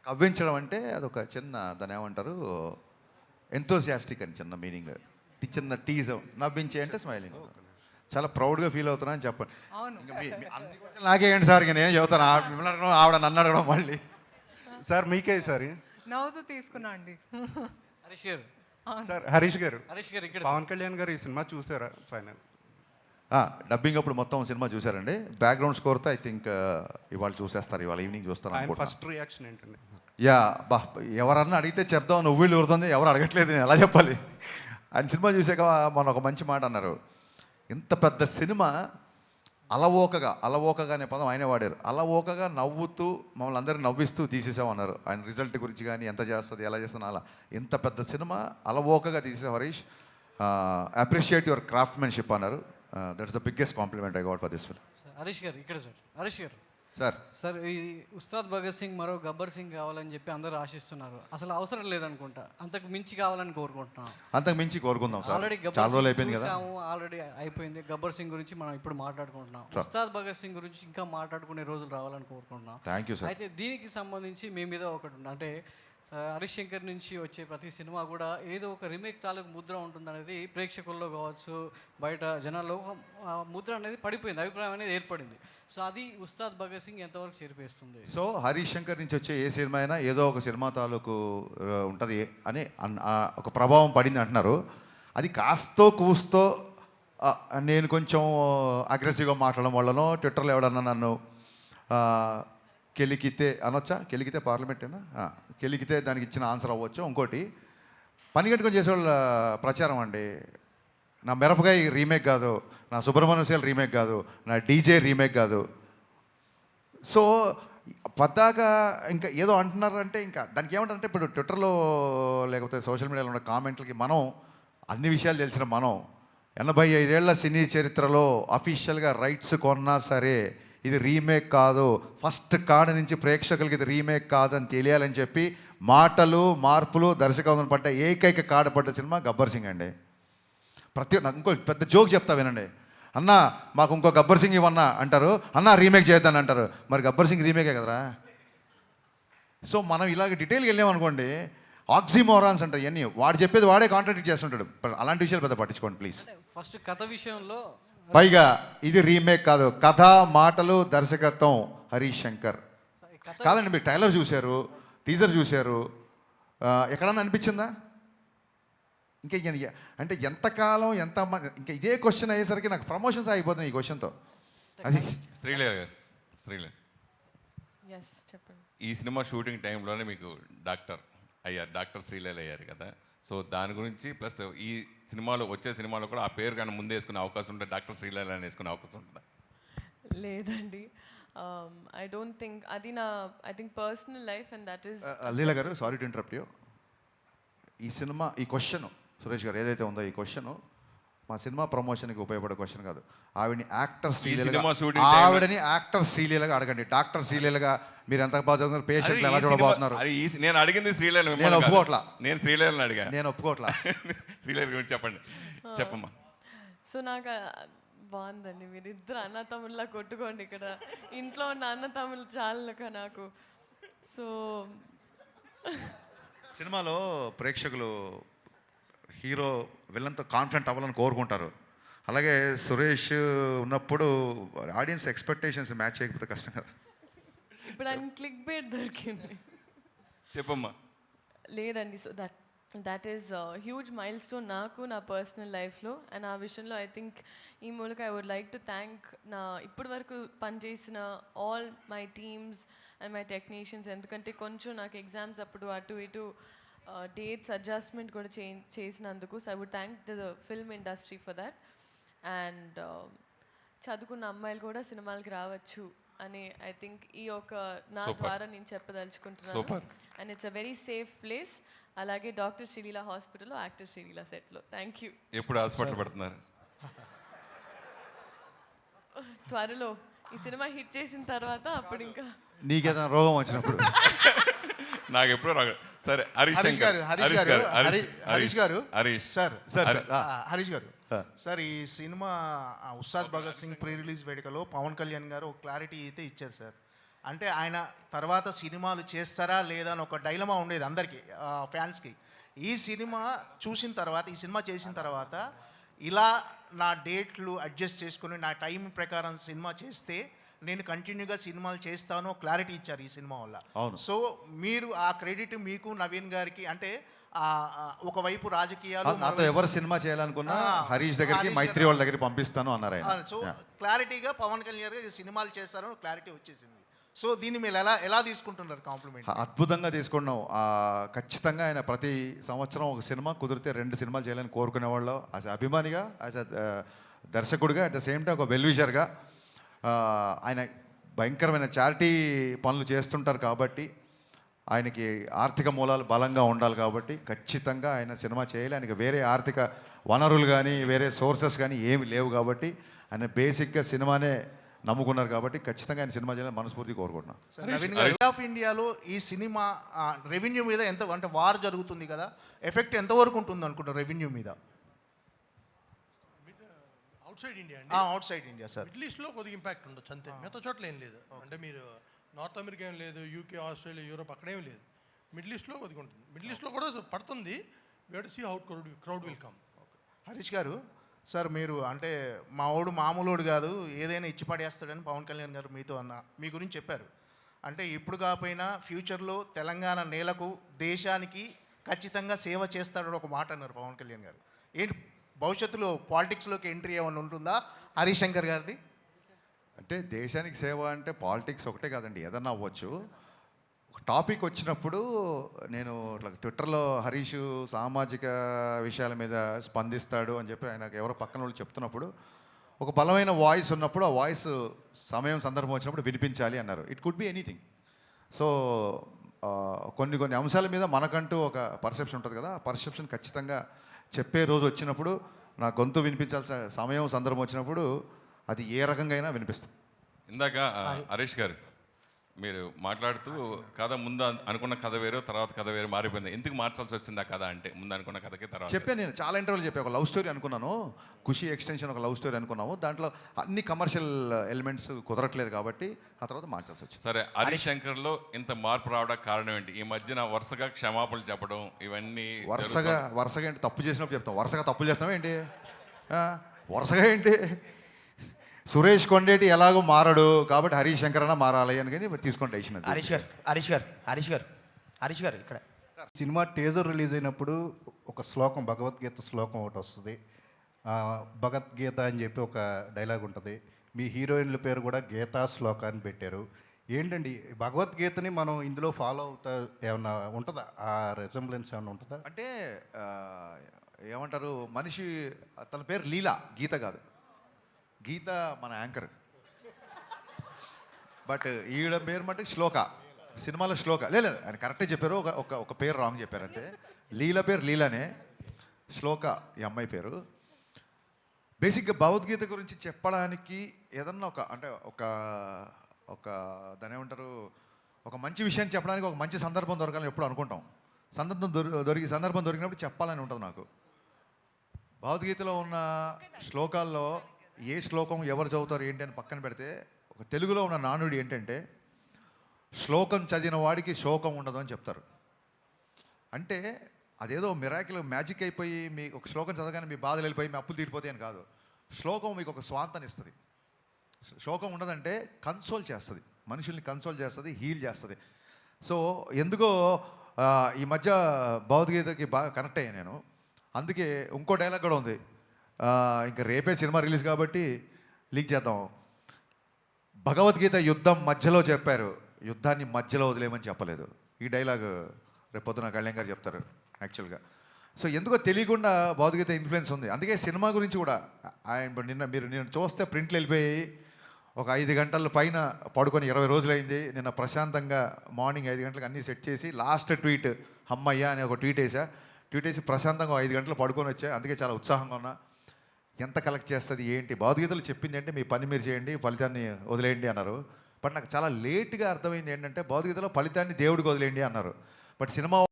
కవ్వించడం అంటే అదొక చిన్న దాన్ని ఏమంటారు, ఎంతోసియాస్టిక్ అని చిన్న మీనింగ్, చిన్న టీజ్. నవ్వించే అంటే స్మైలింగ్. చాలా ప్రౌడ్గా ఫీల్ అవుతున్నా అని చెప్పండి. అవును. ఇంకా మీ అన్ని క్వశ్చన్లు నాకేయండి సార్, ఇంకా నేను చెబుతాను. మిమ్మల్ని అడగడం, ఆవిడ నన్ను అడగడం మళ్ళీ. సార్ మీకే సార్. నవ్వుతూ తీసుకున్నా అండి. హరీష్ గారు, సార్ హరీష్ గారు, హరీష్ గారు ఇక్కడ పవన్ కళ్యాణ్ గారు ఈ సినిమా చూసారా ఫైనల్? డబ్బింగ్ అప్పుడు మొత్తం సినిమా చూసారండి. బ్యాక్గ్రౌండ్ స్కోర్తో ఐ థింక్ ఇవాళ చూసేస్తారు, ఇవాళ ఈవినింగ్ చూస్తారు ఆయన అనుకుంటున్నా. ఫస్ట్ రియాక్షన్ ఏంటండి? యా బా, ఎవరన్నా అడిగితే చెప్దాం, నువ్వు ఊరుతుంది, ఎవరు అడగట్లేదు, నేను ఎలా చెప్పాలి. ఆయన సినిమా చూసాక మొన్న ఒక మంచి మాట అన్నారు. ఇంత పెద్ద సినిమా అలవోకగా అనే పదం ఆయనే వాడారు. అలవోకగా నవ్వుతూ మమ్మల్ని అందరినీ నవ్విస్తూ తీసేసామన్నారు. ఆయన రిజల్ట్ గురించి కానీ ఎంత చేస్తుంది, ఎలా చేస్తుంది, అలా ఇంత పెద్ద సినిమా అలవోకగా తీసేసావు హరీష్. అప్రిషియేట్ యువర్ క్రాఫ్ట్మెన్షిప్ అన్నారు. That's the biggest compliment I got for this film. Harish గారు ఇక్కడ సార్. హరీష్ గారు సార్, సార్, ఈ ఉస్తాద్ భగత్ సింగ్ మరో గబ్బర్ సింగ్ కావాలని చెప్పి అందరూ ఆశిస్తున్నారు. అసలు అవసరం లేదనుకుంటా, అంతకు మించి కావాలని కోరుకుంటున్నాం. అంతకు మించి కోరుకుందాం సార్. ఆల్రెడీ చాలా రోజులు అయిపోయింది కదా. ఆల్రెడీ అయిపోయింది. గబ్బర్ సింగ్ గురించి మనం ఇప్పుడు మాట్లాడుకుంటున్నాం. ఉస్తాద్ భగత్ సింగ్ గురించి ఇంకా మాట్లాడుకునే రోజులు రావాలని కోరుకుంటున్నాం. Thank you sir. అయితే దీనికి సంబంధించి మీ మీద ఒకటి ఉంది, అంటే హరీష్ శంకర్ నుంచి వచ్చే ప్రతి సినిమా కూడా ఏదో ఒక రీమేక్ తాలూకు ముద్ర ఉంటుందనేది ప్రేక్షకుల్లో కావచ్చు, బయట జనాల్లో ముద్ర అనేది పడిపోయింది, అభిప్రాయం అనేది ఏర్పడింది. సో అది ఉస్తాద్ భగత్ సింగ్ ఎంతవరకు చేరిపేస్తుంది? సో హరీష్ శంకర్ నుంచి వచ్చే ఏ సినిమా అయినా ఏదో ఒక సినిమా తాలూకు ఉంటుంది అని ఒక ప్రభావం పడింది అంటున్నారు. అది కాస్తో కూస్తో నేను కొంచెం అగ్రెసివ్గా మాట్లాడడం వల్లనో, ట్విట్టర్లో ఎవడన్నా నన్ను కెలికితే అనొచ్చా, కెలికితే పార్లమెంటేనా, కెలికితే దానికి ఇచ్చిన ఆన్సర్ అవ్వచ్చు. ఇంకోటి పని కట్టుకొని చేసేవాళ్ళ ప్రచారం అండి. నా మిరపకాయ రీమేక్ కాదు, నా సుబ్రహ్మణ్యం శైల్ రీమేక్ కాదు, నా డీజే రీమేక్ కాదు. సో పద్దాకా ఇంకా ఏదో అంటున్నారంటే ఇంకా దానికి ఏమంటారంటే, ఇప్పుడు ట్విట్టర్లో లేకపోతే సోషల్ మీడియాలో ఉన్న కామెంట్లకి మనం అన్ని విషయాలు తెలిసిన మనం 85 ఏళ్ల సినీ చరిత్రలో అఫీషియల్గా రైట్స్ కొన్నా సరే ఇది రీమేక్ కాదు, ఫస్ట్ కాడ నుంచి ప్రేక్షకులకి ఇది రీమేక్ కాదని తెలియాలని చెప్పి మాటలు మార్పులు దర్శకత్వం పడ్డ ఏకైక కాడ పడ్డ సినిమా గబ్బర్ సింగ్ అండి. నాకు ఇంకో పెద్ద జోక్ చెప్తా వినండి. అన్న మాకు ఇంకో గబ్బర్ సింగ్ ఇవన్నా అంటారు, అన్న రీమేక్ చేద్దాని అంటారు. మరి గబ్బర్ సింగ్ రీమేకే కదరా. సో మనం ఇలాగ డీటెయిల్గా వెళ్ళామనుకోండి, ఆక్సిమోరాన్స్ అంటారు ఇవన్నీ. వాడు చెప్పేది వాడే కాంట్రాడిక్ట్ చేస్తుంటాడు. అలాంటి విషయాలు పెద్ద పట్టించుకోండి ప్లీజ్. ఫస్ట్ కథ విషయంలో పైగా ఇది రీమేక్ కాదు, కథ మాటలు దర్శకత్వం హరీష్ శంకర్. కాదండి, మీరు ట్రైలర్ చూశారు, టీజర్ చూశారు, ఎక్కడన్నా అనిపించిందా? ఇంకా అంటే ఎంతకాలం ఎంత ఇంకా ఇదే క్వశ్చన్ అయ్యేసరికి నాకు ప్రమోషన్స్ అయిపోతున్నాయి ఈ క్వశ్చన్తో. అది శ్రీలేఖ గారు, శ్రీలేఖ, చెప్పండి. ఈ సినిమా షూటింగ్ టైంలోనే మీకు డాక్టర్ శ్రీలేఖ అయ్యారు కదా. సో దాని గురించి ప్లస్ ఈ సినిమాలో వచ్చే సినిమాలో కూడా ఆ పేరు కానీ ముందే వేసుకునే అవకాశం ఉంటే డాక్టర్ శ్రీలేఖ అని వేసుకునే అవకాశం ఉంటుందా? లేదండి, ఐ డోంట్ థింక్ అది నా personal life and that is. Leela garu, sorry to interrupt you. ఈ సినిమా ఈ క్వశ్చన్ సురేష్ గారు ఏదైతే ఉందో ఈ క్వశ్చన్ మా సినిమా ప్రమోషన్కి ఉపయోగపడే క్వశ్చన్ కాదు. ఆవిడని యాక్టర్ శ్రీలీలగా అడగండి. డాక్టర్ శ్రీలీలగా మీరు ఎంత బాగా చదువుతున్నారు, పేషెంట్లు ఎలా చూడబోతున్నారు. నేను అడిగింది శ్రీలేఖ, నేను ఒప్పుకోవట్లా. నేను శ్రీలేఖని అడిగా, నేను ఒప్పుకోవట్లా. శ్రీలేఖ గురించి చెప్పండి, చెప్పమ్మా. సో నాకు బాగుందండి, మీరు ఇద్దరు అన్న తమ్ముళ్ళ కొట్టుకోండి. ఇక్కడ ఇంట్లో ఉన్న అన్న తమ్ముళ్ళు చాలా నాకు. సో సినిమాలో ప్రేక్షకులు హీరో విలన్తో కాన్ఫిడెంట్ అవ్వాలని కోరుకుంటారు. అలాగే సురేష్ ఉన్నప్పుడు ఆడియన్స్ ఎక్స్పెక్టేషన్స్ మ్యాచ్ చేయకపోతే కష్టం కదా. ఇప్పుడు ఆయన క్లిక్ బేట్ దొరికింది. చెప్పమ్మా. లేదండి, so that is huge mile stone నాకు నా పర్సనల్ లైఫ్లో. అండ్ ఆ విషయంలో ఐ థింక్ ఈ మూలక I would like to thank నా ఇప్పటి వరకు పనిచేసిన all my teams and my technicians. ఎందుకంటే కొంచెం నాకు ఎగ్జామ్స్ అప్పుడు అటు ఇటు డేట్స్ అడ్జస్ట్మెంట్ కూడా చేసినందుకు. So I would thank the film industry for that. And చదువుకున్న అమ్మాయిలు కూడా సినిమాలకి రావచ్చు అని ఐ థింక్ ఈ ఒక నా ద్వారా నేను చెప్పదలుచుకుంటున్నాను. And it's a very safe place. అలాగే డాక్టర్ శ్రీలీల హాస్పిటల్లో యాక్టర్ శ్రీలీల సెట్లో. Thank you. ఎప్పుడు హాస్పిటల్ పెడుతున్నారు? త్వరలో ఈ సినిమా హిట్ చేసిన తర్వాత అప్పుడు ఇంకా నీకేదైనా రోగం వచ్చినప్పుడు. నాకు ఎప్పుడో రాగ. సరే హరీష్ గారు సార్, ఈ cinema Ustaad Bhagat Singh pre release వేడుకలో పవన్ కళ్యాణ్ గారు ఒక క్లారిటీ అయితే ఇచ్చారు సార్. అంటే ఆయన తర్వాత సినిమాలు చేస్తారా లేదా అని ఒక డైలమా ఉండేది అందరికీ, ఫ్యాన్స్కి. ఈ సినిమా చూసిన తర్వాత, ఈ సినిమా చేసిన తర్వాత ఇలా నా డేట్లు అడ్జస్ట్ చేసుకుని నా టైం ప్రకారం సినిమా చేస్తే నేను కంటిన్యూగా సినిమాలు చేస్తాను క్లారిటీ ఇచ్చారు ఈ సినిమా వల్ల. అవును. సో మీరు ఆ క్రెడిట్ మీకు, నవీన్ గారికి, అంటే ఒకవైపు రాజకీయాలు, నాతో ఎవరు సినిమా చేయాలనుకున్నా హరీష్ దగ్గరికి, హరీష్ మైత్రి వాళ్ళ దగ్గరికి పంపిస్తాను అన్నారు ఆయన. సో క్లారిటీగా పవన్ కళ్యాణ్ గారు ఈ సినిమాలు చేస్తారని క్లారిటీ వచ్చేసింది. సో దీన్ని మీరు ఎలా తీసుకుంటున్నారు కాంప్లిమెంట్? అద్భుతంగా తీసుకున్నాం. ఖచ్చితంగా ఆయన ప్రతి సంవత్సరం ఒక సినిమా, కుదిరితే 2 సినిమాలు చేయాలని కోరుకునేవాళ్ళు. యాజ్ అభిమానిగా, యాజ్ దర్శకుడిగా, అట్ ద సేమ్ టైం ఒక వెల్విషర్గా ఆయన భయంకరమైన చారిటీ పనులు చేస్తుంటారు కాబట్టి, ఆయనకి ఆర్థిక మూలాలు బలంగా ఉండాలి కాబట్టి ఖచ్చితంగా ఆయన సినిమా చేయాలి. ఆయనకి వేరే ఆర్థిక వనరులు కానీ వేరే సోర్సెస్ కానీ ఏమి లేవు కాబట్టి ఆయన బేసిక్గా సినిమానే నమ్ముకున్నారు కాబట్టి ఖచ్చితంగా ఆయన సినిమా చేయాలని మనస్ఫూర్తి కోరుకుంటున్నాను. నవీన్ గారు, ఆఫ్ ఇండియాలో ఈ సినిమా రెవెన్యూ మీద ఎంత, అంటే వార్ జరుగుతుంది కదా, ఎఫెక్ట్ ఎంతవరకు ఉంటుంది అనుకుంటారు రెవెన్యూ మీద? అవుట్ సైడ్ ఇండియా అండి. Outside India sir. Middle ఈస్ట్లో కొద్దిగా ఇంపాక్ట్ ఉండొచ్చు అంతే, మిగతా చోట్ల ఏం లేదు. అంటే మీరు నార్త్ అమెరికా ఏం లేదు, యూకే, ఆస్ట్రేలియా, యూరోప్ అక్కడేం లేదు. మిడిల్ ఈస్ట్లో కొద్దిగా ఉంటుంది. మిడిల్ ఈస్ట్లో కూడా పడుతుంది. We to see how crowd will come. Harish గారు, సార్ మీరు అంటే మావాడు మామూలుడు కాదు, ఏదైనా ఇచ్చి పడేస్తాడని పవన్ కళ్యాణ్ గారు మీతో మీ గురించి చెప్పారు. అంటే ఇప్పుడు కాకపోయినా ఫ్యూచర్లో తెలంగాణ నేలకు, దేశానికి ఖచ్చితంగా సేవ చేస్తాడని ఒక మాట అన్నారు పవన్ కళ్యాణ్ గారు. ఏంటి భవిష్యత్తులో పాలిటిక్స్లోకి ఎంట్రీ ఏమైనా ఉంటుందా హరీష్ శంకర్ గారిది? అంటే దేశానికి సేవ అంటే పాలిటిక్స్ ఒకటే కాదండి, ఏదన్నా అవ్వచ్చు. ఒక టాపిక్ వచ్చినప్పుడు నేను ఇట్లా ట్విట్టర్లో హరీష్ సామాజిక విషయాల మీద స్పందిస్తాడు అని చెప్పి ఆయనకు ఎవరో పక్కన వాళ్ళు చెప్తున్నప్పుడు, ఒక బలమైన వాయిస్ ఉన్నప్పుడు ఆ వాయిస్ సమయం సందర్భం వచ్చినప్పుడు వినిపించాలి అన్నారు. It could be anything. So కొన్ని అంశాల మీద మనకంటూ ఒక పర్సెప్షన్ ఉంటుంది కదా, ఆ పర్సెప్షన్ ఖచ్చితంగా చెప్పే రోజు వచ్చినప్పుడు, నా గొంతు వినిపించాల్సిన సమయం సందర్భం వచ్చినప్పుడు అది ఏ రకంగా అయినా వినిపిస్తుంది. ఇందాక హరీష్ గారు మీరు మాట్లాడుతూ కథ ముందు అనుకున్న కథ వేరు, తర్వాత కథ వేరు మారిపోయింది. ఎందుకు మార్చాల్సి వచ్చింది ఆ కథ అంటే? ముందు అనుకున్న కథకి తర్వాత చెప్పాను, నేను చాలా ఇంటర్వ్యూలు చెప్పాను. ఒక లవ్ స్టోరీ అనుకున్నాను, ఖుషి ఎక్స్టెన్షన్ ఒక లవ్ స్టోరీ అనుకున్నాము. దాంట్లో అన్ని కమర్షియల్ ఎలిమెంట్స్ కుదరట్లేదు కాబట్టి ఆ తర్వాత మార్చాల్సి వచ్చింది. సరే, హరీష్ శంకర్లో ఇంత మార్పు రావడానికి కారణం ఏంటి? ఈ మధ్యన వరుసగా క్షమాపణలు చెప్పడం ఇవన్నీ వరుసగా ఏంటి? తప్పు చేసినప్పుడు చెప్తాం. వరుసగా తప్పులు చేస్తున్నాం ఏంటి? వరుసగా ఏంటి? సురేష్ కొండేటి ఎలాగో మారడు కాబట్టి హరీష్ శంకర్ అన్న మారాలి అని కానీ తీసుకుంటే హరీష్ గారు ఇక్కడ సినిమా టీజర్ రిలీజ్ అయినప్పుడు ఒక శ్లోకం, భగవద్గీత శ్లోకం ఒకటి వస్తుంది. భగవద్గీత అని చెప్పి ఒక డైలాగ్ ఉంటుంది. మీ హీరోయిన్ల పేరు కూడా గీతా శ్లోక అని పెట్టారు. ఏంటండి భగవద్గీతని మనం ఇందులో ఫాలో అవుతా ఏమన్నా ఉంటుందా? ఆ రిజంబ్లెన్స్ ఏమైనా ఉంటుందా? అంటే ఏమంటారు, మనిషి తన పేరు లీలా, గీత కాదు. గీత మన యాంకర్, బట్ ఈవిడ పేరు మటుకు శ్లోక. సినిమాలో శ్లోక లేదు, ఆయన కరెక్టే చెప్పారు. ఒక పేరు రాంగ్ చెప్పారు అంతే. లీల పేరు లీలానే, శ్లోక ఈ అమ్మాయి పేరు. బేసిక్గా భగవద్గీత గురించి చెప్పడానికి ఏదన్నా ఒక దాని ఏమంటారు, ఒక మంచి విషయం చెప్పడానికి ఒక మంచి సందర్భం దొరకాలని ఎప్పుడు అనుకుంటాం. సందర్భం దొరికినప్పుడు చెప్పాలని ఉంటుంది నాకు. భగవద్గీతలో ఉన్న శ్లోకాల్లో ఏ శ్లోకం ఎవరు చదువుతారు ఏంటి అని పక్కన పెడితే, ఒక తెలుగులో ఉన్న నానుడి ఏంటంటే, శ్లోకం చదివిన వాడికి శోకం ఉండదు అని చెప్తారు. అంటే అదేదో మిరాకిల్ మ్యాజిక్ అయిపోయి మీ ఒక శ్లోకం చదవగానే మీ బాధలు వెళ్ళిపోయి మీ అప్పులు తీరిపోతాయి అని కాదు. శ్లోకం మీకు ఒక స్వాంతాన్ని ఇస్తుంది. శోకం ఉండదంటే కన్సోల్ చేస్తుంది, మనుషుల్ని కన్సోల్ చేస్తుంది, హీల్ చేస్తుంది. సో ఎందుకో ఈ మధ్య భగవద్గీతకి బాగా కనెక్ట్ అయ్యాను నేను. అందుకే ఇంకో డైలాగ్ కూడా ఉంది, ఇంకా రేపే సినిమా రిలీజ్ కాబట్టి లీక్ చేద్దాం. భగవద్గీత యుద్ధం మధ్యలో చెప్పారు, యుద్ధాన్ని మధ్యలో వదిలేమని చెప్పలేదు. ఈ డైలాగ్ రేపు పొద్దున కళ్యాణ్ గారు చెప్తారు యాక్చువల్గా. సో ఎందుకో తెలియకుండా భగవద్గీత ఇన్ఫ్లుయెన్స్ ఉంది. అందుకే సినిమా గురించి కూడా ఆయన నిన్న చూస్తే ప్రింట్లు వెళ్ళిపోయి ఒక 5 గంటల పైన పడుకొని 20 రోజులైంది. నిన్న ప్రశాంతంగా మార్నింగ్ 5 గంటలకు అన్నీ సెట్ చేసి లాస్ట్ ట్వీట్ అమ్మయ్య అని ఒక ట్వీట్ వేసి ప్రశాంతంగా 5 గంటలు పడుకొని వచ్చా. అందుకే చాలా ఉత్సాహంగా ఉన్నా. ఎంత కలెక్ట్ చేస్తుంది ఏంటి, భగవద్గీతలు చెప్పింది అంటే మీ పని మీరు చేయండి, ఫలితాన్ని వదిలేయండి అన్నారు. బట్ నాకు చాలా లేట్గా అర్థమైంది ఏంటంటే భగవద్గీతలో ఫలితాన్ని దేవుడికి వదిలేయండి అన్నారు. But cinema